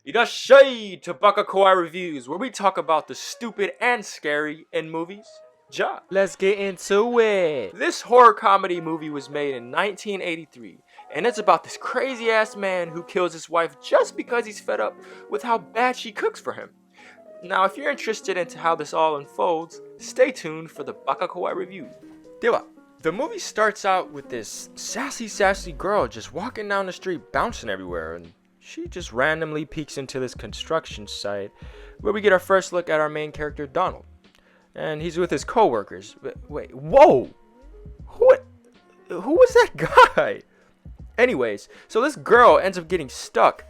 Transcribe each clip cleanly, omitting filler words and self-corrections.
Irashai to Baka Kawaii Reviews, where we talk about the stupid and scary in movies. Ja. Let's get into it. This horror comedy movie was made in 1983, and it's about this crazy ass man who kills his wife just because he's fed up with how bad she cooks for him. Now, if you're interested into how this all unfolds, stay tuned for the Baka Kawaii Review. Dewa. The movie starts out with this sassy girl just walking down the street bouncing everywhere, and she just randomly peeks into this construction site where we get our first look at our main character, Donald. And he's with his co-workers. Wait, whoa! Who was that guy? Anyways, so this girl ends up getting stuck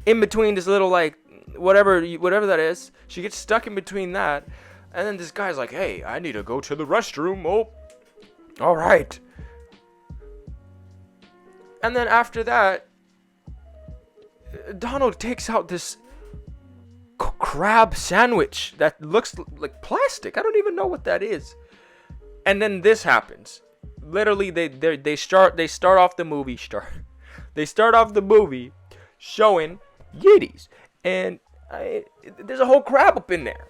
in between this little, like, whatever that is. She gets stuck in between that. And then this guy's like, hey, I need to go to the restroom. Oh, all right. And then after that, Donald takes out this crab sandwich that looks like plastic. I don't even know what that is. And then this happens. Literally, they start off the movie showing Yetis, and there's a whole crab up in there.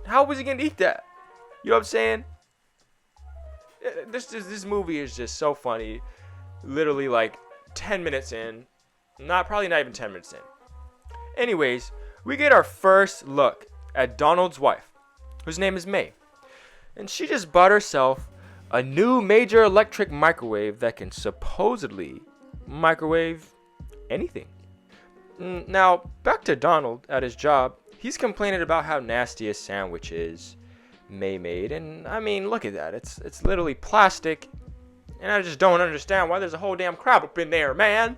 How was he gonna eat that? You know what I'm saying? This movie is just so funny. Literally like 10 minutes in. Probably not even 10 minutes in. Anyways, we get our first look at Donald's wife, whose name is May. And she just bought herself a new major electric microwave that can supposedly microwave anything. Now, back to Donald at his job. He's complaining about how nasty his sandwich is, May made, and I mean, look at that. It's literally plastic, and I just don't understand why there's a whole damn crab up in there, man.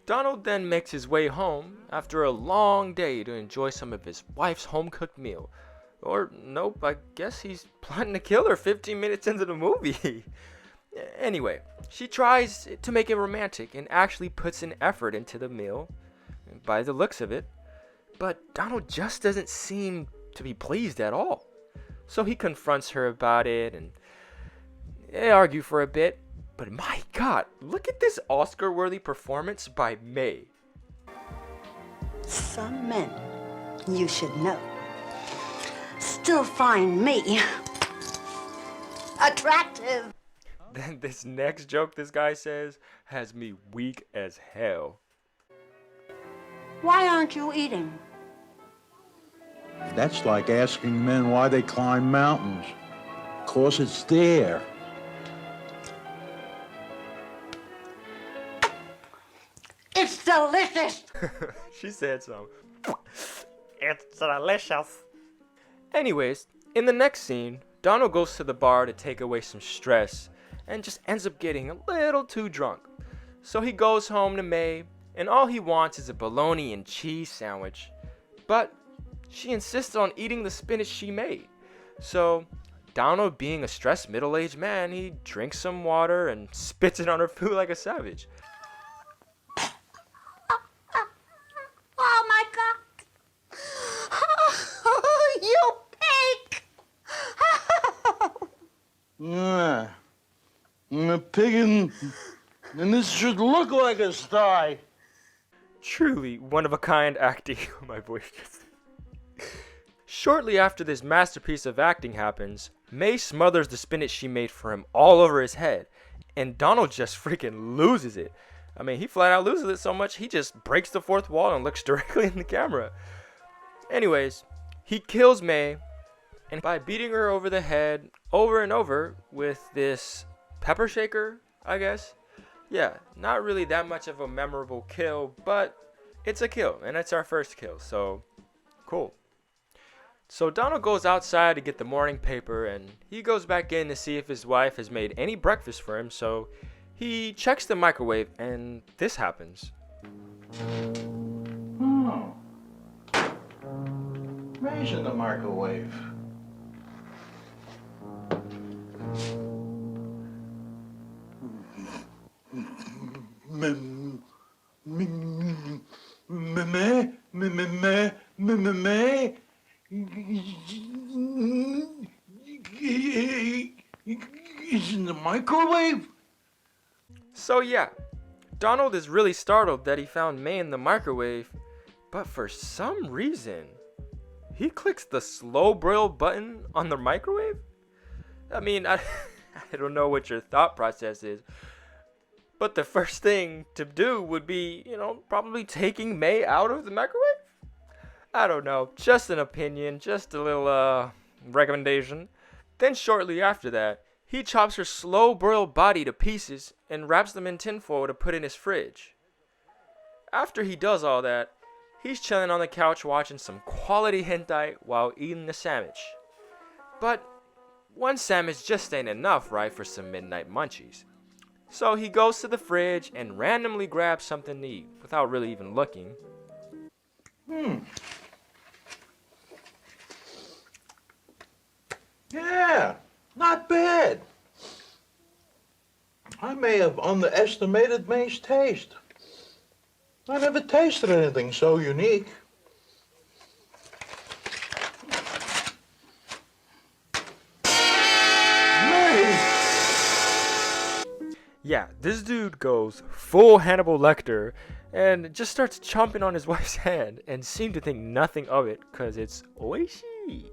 Donald then makes his way home after a long day to enjoy some of his wife's home-cooked meal. Or, nope, I guess he's plotting to kill her 15 minutes into the movie. Anyway, she tries to make it romantic and actually puts an effort into the meal, by the looks of it. But Donald just doesn't seem to be pleased at all. So he confronts her about it, and they argue for a bit. But my God, look at this Oscar-worthy performance by May. Some men, you should know, still find me attractive. Then this next joke this guy says has me weak as hell. Why aren't you eating? That's like asking men why they climb mountains. 'Cause it's there. It's delicious! She said so. It's delicious. Anyways, in the next scene, Donald goes to the bar to take away some stress and just ends up getting a little too drunk. So he goes home to May, and all he wants is a bologna and cheese sandwich. But she insists on eating the spinach she made. So Donald, being a stressed middle-aged man, he drinks some water and spits it on her food like a savage. Oh my God! You pig! I'm a pig and this should look like a sty. Truly one-of-a-kind acting. My voice just... Shortly after this masterpiece of acting happens, May smothers the spinach she made for him all over his head, and Donald just freaking loses it. I mean, he flat out loses it so much, he just breaks the fourth wall and looks directly in the camera. Anyways, he kills May, and by beating her over the head over and over with this pepper shaker, I guess. Yeah, not really that much of a memorable kill, but it's a kill, and it's our first kill, so cool. So Donald goes outside to get the morning paper, and he goes back in to see if his wife has made any breakfast for him, so he checks the microwave, and this happens. Oh. May's in the microwave. He's in the microwave? So yeah, Donald is really startled that he found May in the microwave, but for some reason, he clicks the slow broil button on the microwave? I mean, I don't know what your thought process is, but the first thing to do would be, probably taking May out of the microwave? I don't know, just an opinion, just a little, recommendation. Then shortly after that, he chops her slow-broiled body to pieces and wraps them in tinfoil to put in his fridge. After he does all that, he's chilling on the couch watching some quality hentai while eating the sandwich. But one sandwich just ain't enough, right, for some midnight munchies. So he goes to the fridge and randomly grabs something to eat without really even looking. Yeah, not bad. I may have underestimated May's taste. I never tasted anything so unique. May! Yeah, this dude goes full Hannibal Lecter and just starts chomping on his wife's hand and seemed to think nothing of it because it's oishi.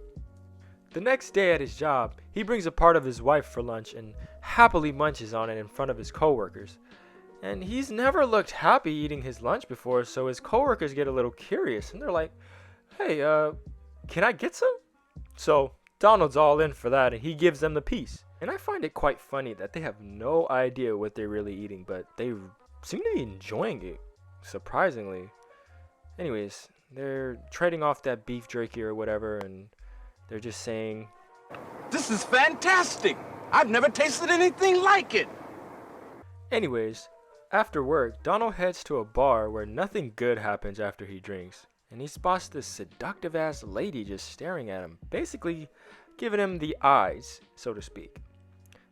The next day at his job, he brings a part of his wife for lunch and happily munches on it in front of his coworkers. And he's never looked happy eating his lunch before, so his coworkers get a little curious and they're like, "Hey, can I get some?" So Donald's all in for that and he gives them the piece. And I find it quite funny that they have no idea what they're really eating, but they seem to be enjoying it, surprisingly. Anyways, they're trading off that beef jerky or whatever, and they're just saying, "This is fantastic! I've never tasted anything like it!" Anyways, after work, Donald heads to a bar where nothing good happens after he drinks, and he spots this seductive ass lady just staring at him, basically giving him the eyes, so to speak.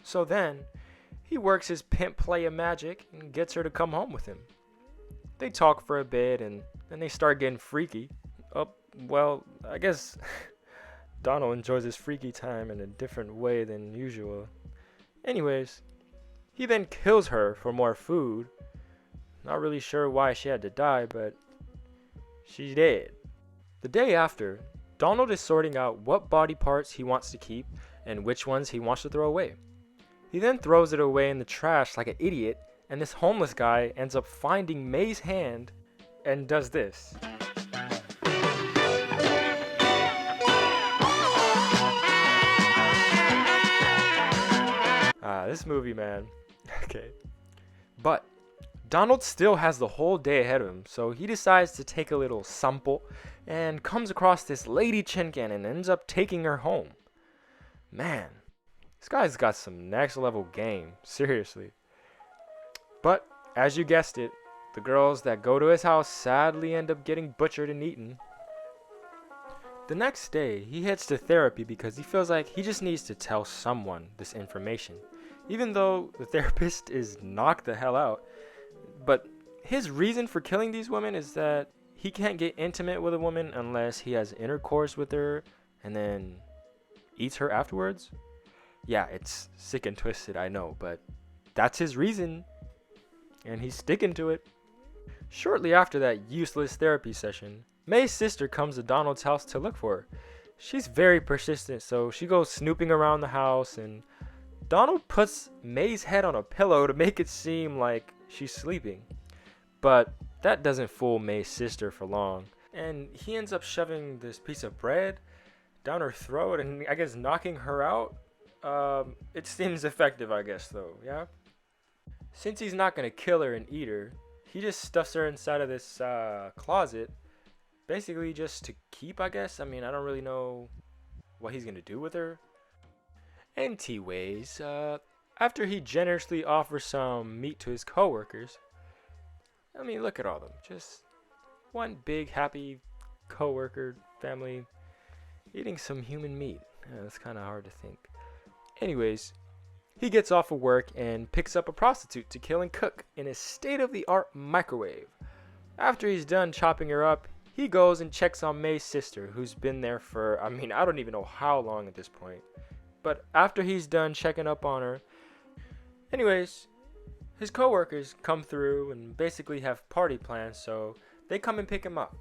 So then, he works his pimp play of magic and gets her to come home with him. They talk for a bit and then they start getting freaky. Oh, well, I guess Donald enjoys his freaky time in a different way than usual. Anyways, he then kills her for more food. Not really sure why she had to die, but she's dead. The day after, Donald is sorting out what body parts he wants to keep and which ones he wants to throw away. He then throws it away in the trash like an idiot, and this homeless guy ends up finding May's hand and does this. This movie, man. Okay. But Donald still has the whole day ahead of him, so he decides to take a little sample and comes across this lady Chincan and ends up taking her home. Man, this guy's got some next level game, seriously. But, as you guessed it, the girls that go to his house sadly end up getting butchered and eaten. The next day, he heads to therapy because he feels like he just needs to tell someone this information, even though the therapist is knocked the hell out. But his reason for killing these women is that he can't get intimate with a woman unless he has intercourse with her and then eats her afterwards. Yeah, it's sick and twisted, I know, but that's his reason, and he's sticking to it. Shortly after that useless therapy session, May's sister comes to Donald's house to look for her. She's very persistent, so she goes snooping around the house, and Donald puts May's head on a pillow to make it seem like she's sleeping. But that doesn't fool May's sister for long, and he ends up shoving this piece of bread down her throat and I guess knocking her out. It seems effective, I guess, though, yeah? Since he's not going to kill her and eat her, he just stuffs her inside of this closet, basically just to keep, I guess. I mean, I don't really know what he's going to do with her. Anyways, after he generously offers some meat to his coworkers, I mean, look at all of them. Just one big, happy coworker family eating some human meat. Yeah, that's kind of hard to think. Anyways, he gets off of work and picks up a prostitute to kill and cook in a state-of-the-art microwave. After he's done chopping her up, he goes and checks on May's sister, who's been there for, I don't even know how long at this point. But after he's done checking up on her, anyways, his coworkers come through and basically have party plans, so they come and pick him up.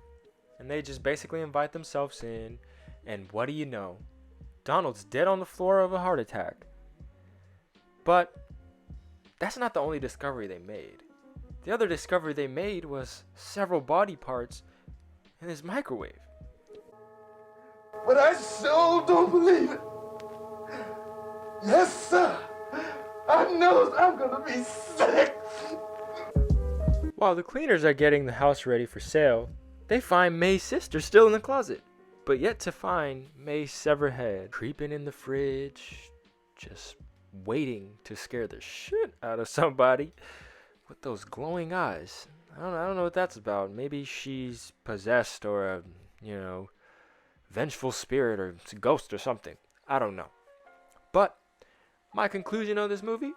And they just basically invite themselves in, and what do you know? Donald's dead on the floor of a heart attack. But that's not the only discovery they made. The other discovery they made was several body parts in his microwave. But I sure don't believe it. Yes, sir. I know I'm gonna be sick. While the cleaners are getting the house ready for sale, they find May's sister still in the closet, but yet to find May's severed head creeping in the fridge, just waiting to scare the shit out of somebody with those glowing eyes. I don't know what that's about. Maybe she's possessed or a, vengeful spirit or it's a ghost or something. I don't know. But my conclusion of this movie,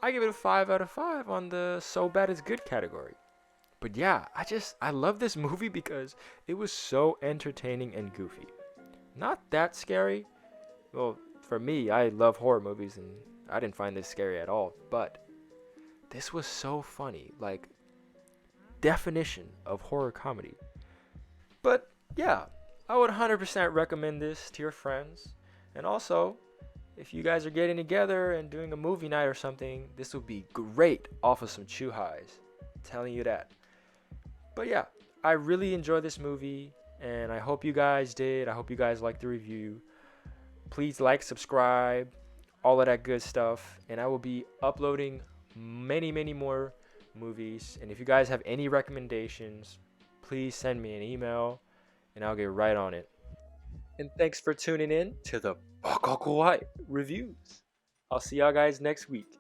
I give it a 5 out of 5 on the so bad it's good category. But yeah, I love this movie because it was so entertaining and goofy. Not that scary. Well, for me, I love horror movies and I didn't find this scary at all. But this was so funny. Like, definition of horror comedy. But yeah, I would 100% recommend this to your friends. And also, if you guys are getting together and doing a movie night or something, this would be great off of some chew highs. I'm telling you that. But yeah, I really enjoyed this movie, and I hope you guys did. I hope you guys liked the review. Please like, subscribe, all of that good stuff. And I will be uploading many, many more movies. And if you guys have any recommendations, please send me an email, and I'll get right on it. And thanks for tuning in to the Bakakuai reviews. I'll see y'all guys next week.